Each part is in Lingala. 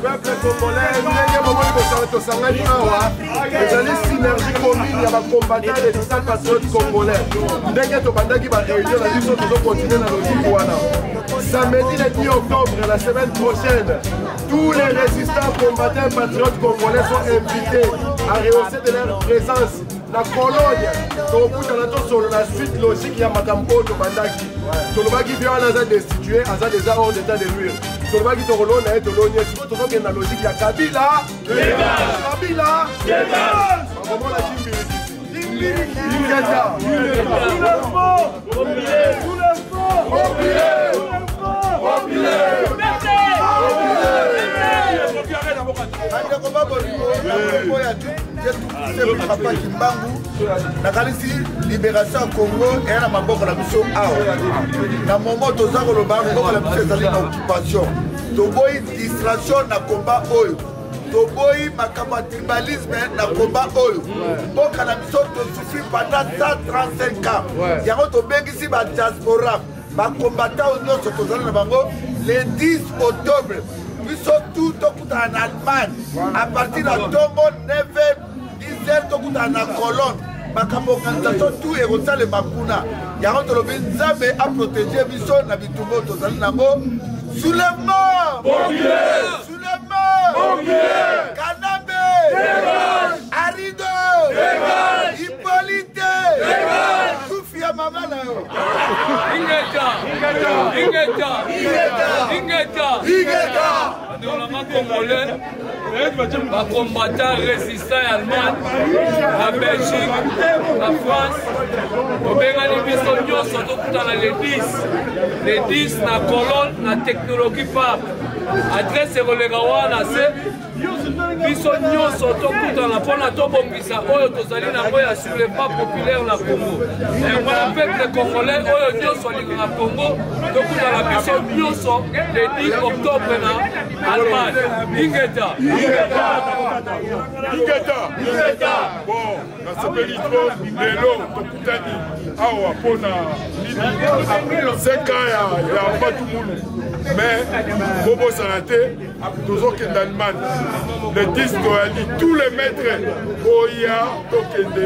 Peuple congolais, les synergie commune, il y a des combattants et des patriotes congolais. Dès que tu as réunion, la mission doit continuer dans le samedi le 10 octobre, la semaine prochaine, tous les résistants combattants et patriotes congolais sont invités à rehausser de leur présence. La Cologne, sur la suite logique, il y a Makampo, Tobandaki. Tolobaki vient à destituer, à déjà hors d'état de nuire. Tolobaki Torolo, na Tologne, si vous trouvez la logique, il y a Kabila. Kabila. Comment la Jimbi? Ingeta. nakalisi libération ya Congo eya na maboko na biso awa na momo toza koloba maboko na biso ezali na occupation toboyi distraction na komba oyo toboyi makambo ya tribalisme na komba oyo mboka na biso tosufri pendant 135 ans yango tobengisi badiaspora bakombata oyo nyonso tozali na bango le 10 octobre biso tu tokutana na Allemagne à partir na ntongo 9h 10h tokutana na Cologne makambo organisation tout ekosalema kuna yango tolobi nzambe aprotéger biso na bitumba tozali nango soulèvement Kanambe Arido Hippolyte Soufia mama na yo Ingeta dans la main congolais, les combattants résistants allemands, la Belgique, la France, au Bengali Bissonio sont dans les 10 na colonne, la technologie par adresse Rolegawana, c'est Bissonio sont dans la pona Tobongisa, Oyo Tozali na Oya sur les pas populaires na Congo. Et voilà, le peuple congolais, Oyo Dios sont na Congo, donc dans la Bissonio sont le 10 octobre na Allemagne. Ingeta. Bon, dans ce pays, lelo, tokutani, awa, pona, c'est quand il y a pas tout le monde. Mais, Bobo Sanate, toujours que d'Allemagne, le 10 Toali, tous les maîtres, Oya, Tokende,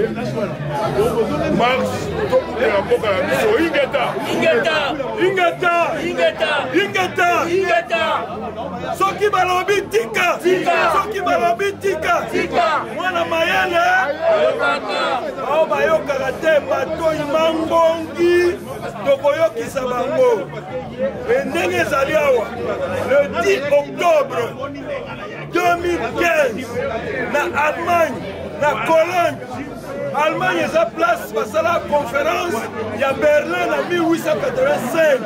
marche, Tokende, la Boka, la mission, Ingeta, Soki balobi tika, Soki balobi tika, Mwana mayele, Obayoka kate, Bato imambongi, Tokoyokisa bango, Ndenge Zaliawa, le 10 octobre 2015, na Allemagne, na Cologne, Allemagne est à place parce que la conférence, il y a Berlin en 1885.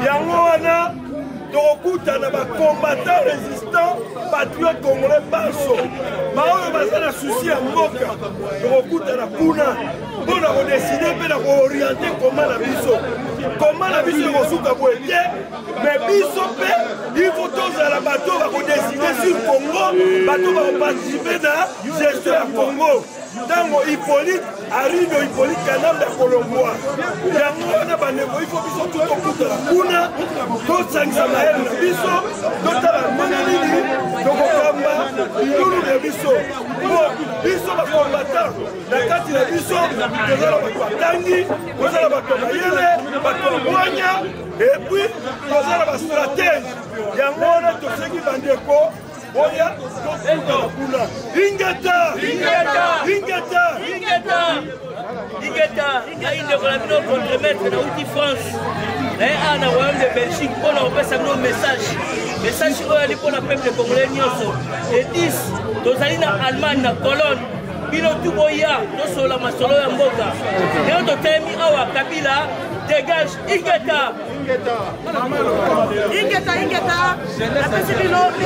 Il y a Moana, Tokuta, combattant résistant, patriote congolais, Basso. Maoyo Bazana souci à Moka, Tokuta, Kuna. On a décidé de orienter comment la biso. Comment la biso est souka boété, mais biso, il faut tous à la bateau, va décider sur le Congo, bateau va participer dans la gestion du Congo. Dans Hippolyte, Arido Hippolyte Kanambe de Colombois. Il y a un bandeko, il faut qu'ils soient tout au bout de la Kuna, d'autres Saint-Samaël, le Bisso, d'autres à la Manalini, Tokokamba, tout le Bisso. Bon, Bisso va combattre, la carte de Bisso, nous allons Tangi, nous allons Mayele, Bakolboigna, et puis nous allons stratège. Il y a un tout ce qui bandeko. Oya, Ingeta, il y a une de contre-maître dans l'outil France. Il y a un royaume de Belgique pour nous passer un message. Message pour le peuple congolais. Les 10, nous allons en Allemagne, en Cologne. Bino Tuboya, nous sommes la Masolo et Mboka. Et nous avons Kabila, dégage Ingeta. Ingeta, la présidente de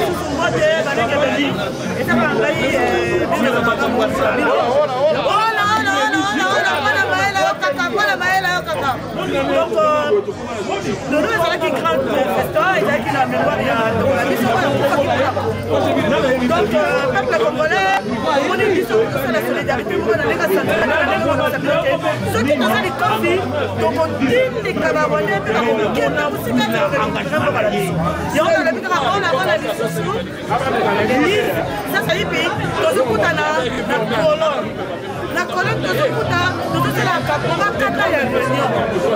Voilà. Donc, Dodo ezalaki grand restaurant, ezalaki na mémoire ya la biso donc peuple congolais omoni biso kosala solidarité moko na ndenge soki tozali kofi tokotindika barwandais mpe bakokenda mosika toengagement na biso yango nalobi kaka ona bana lisusu elise sasa yipi tozokutana na Cologne na Cologne tozokuta tozosala kata ya réunion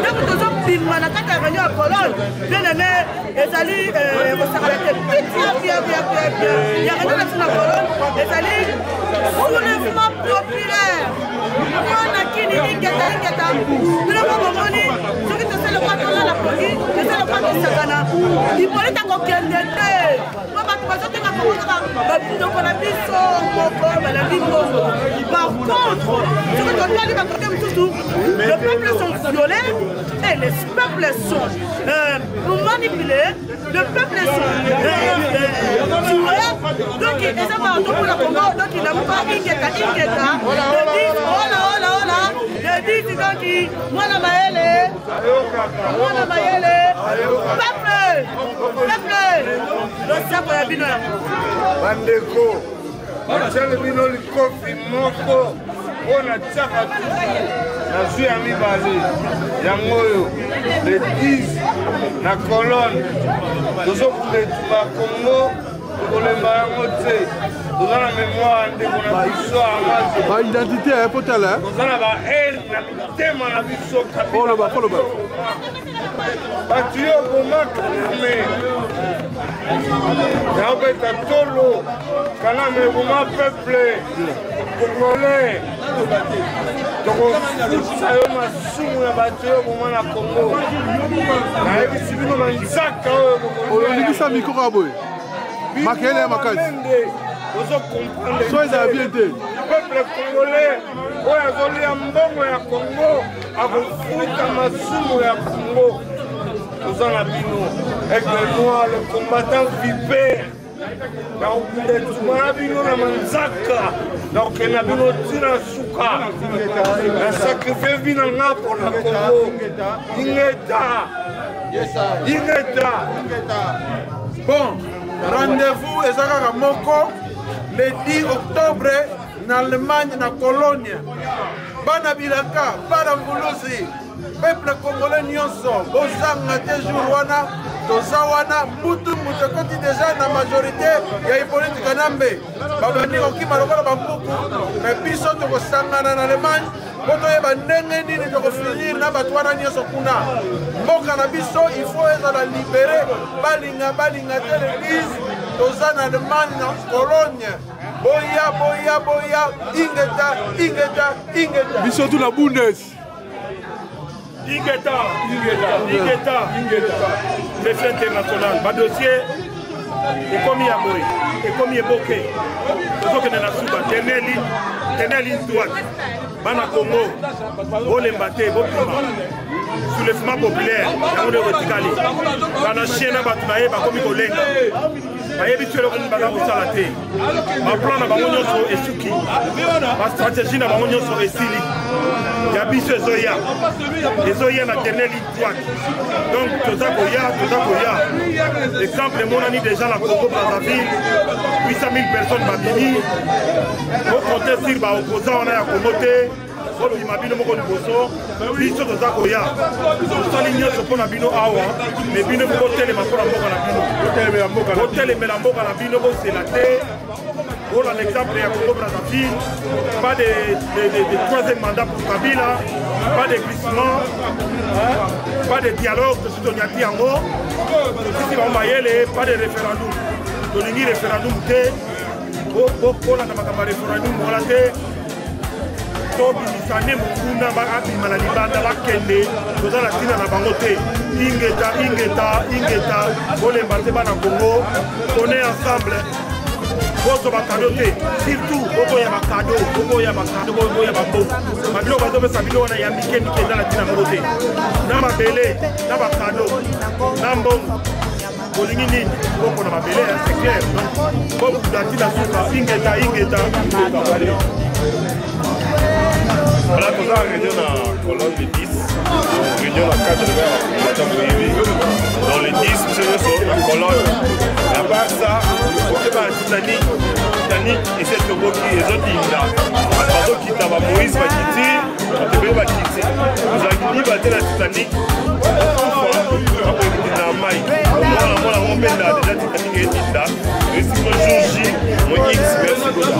donc tozobima na kata ya réunion ya Cologne bien aimé ezali kosakala te piti ya réunion na biso na Cologne ezali soulèvement populaire wana kini ingeta biloko bomoni soki tosalekwa tozala koki tosalekwa tosakana ipolita kokende te po bato bazotenga kongo kaka babindoko na biso moko balabi mbongo par contre soki totali bakote mosusu le peuple sont violés et les peuples sont manipulés le peuple sont tués donc eza bato mpona kongo donc inamuka ingeta dedisi donc mwana mayele peuple losiako ya bino bandeko batiale bino likofi moko mpona tiaka na zwi ya mibale yango oyo le 10 na Cologne tozokuletu bakongo tokolemba yango te toza na mémoire ndeko na biso amaze baidentité epotele toza na bahaine na mitema na biso foloba bato yo bomaka me yaobeta tolo kaname boma peuple congolais tokofusa yo masumu ya bato yo boma na Congo nayebisi bino manzaka oyo olingisa mikoro ya boye makele ya makasi so ezala bien te peuple congolais oyo azolia mbongo ya Congo akofuta masumu ya Congo toza na bino aigle noir le combattant vipère naokuletuma bino na manzaka nakokenda bino ntina suka na sakrifie vi na nga mpona Congo ingeta bon rendez-vous eza kaka moko le 10 octobre na Allemagne na Cologne bana bilaka bana mbuluzi peuple congolais nyonso bozanga te jour wana toza wana mutu ekoti deja na majorité ya Hippolyte Kanambe babandi kokima lokola bambuku me biso tokosangana na Allemagne po toyeba ndenge nini tokofinir na bato wana nyonso kuna mboka na biso il faut ezala libéré balinga te l'église toza na Allemagne na Cologne boya ingeta biso tu na bundes ingeta médecin international badossier ekomi ya boye ekomi eboke tozokende na suka dernière ligne droite bana Congo bolemba te bopima soulèvement populaire yango nde kotikali bana chien na bato na ye bakomi kolenga bayebi tu eloko nini baza kosala te baplan na bango nyonso esuki bastratégie na bango nyonso esili ya biso ezoya na dernière ligne droite donc toza koya exemple emonani déjà na Congo Brazzaville 800 000 personnes babimi okonte sur baopposant wana ya Congo te obima bino moko liboso biso toza koya tosali nyonso mpo na bino awa me bino botelema mpo na mboka na bino botelemela mboka na bino bosela te voilà l'exemple ya Congo Brazzaville pas de troisième mandat pour Kabila pas de glissement pas de dialogue tosi tonyati yango tosisi bamayele pas de référendum tolingi référendum te bolanda makambo ya référendum wana te tobimisane mokuna abima na libanda bakende toza na ntina na bango te ingeta bolemba te bana Congo on est ensemble bozo bakado te surtout bozoya bakado bozoya bambongo babiloko bazopesa bino wana ya mike eza na ntina bango te na mabele na bakado na mbongo bolingi nini bokona mabele c'est clair donc bokuda ntina suka ingeta Voilà, tout ça, réunion à Colonne les 10. Réunion à 4 dans les 10, monsieur sur la Colonne. Et à part ça, on fait pas Titanic. Titanic, et c'est le mot qui est autres Inda. Parce que Kitaba Moïse va quitter, on te va quitter. Vous avez dit, bah, t'es la Titanic. Moi, on peine déjà Titanic et Inda. Mais si mon jour J, mon X, merci beaucoup.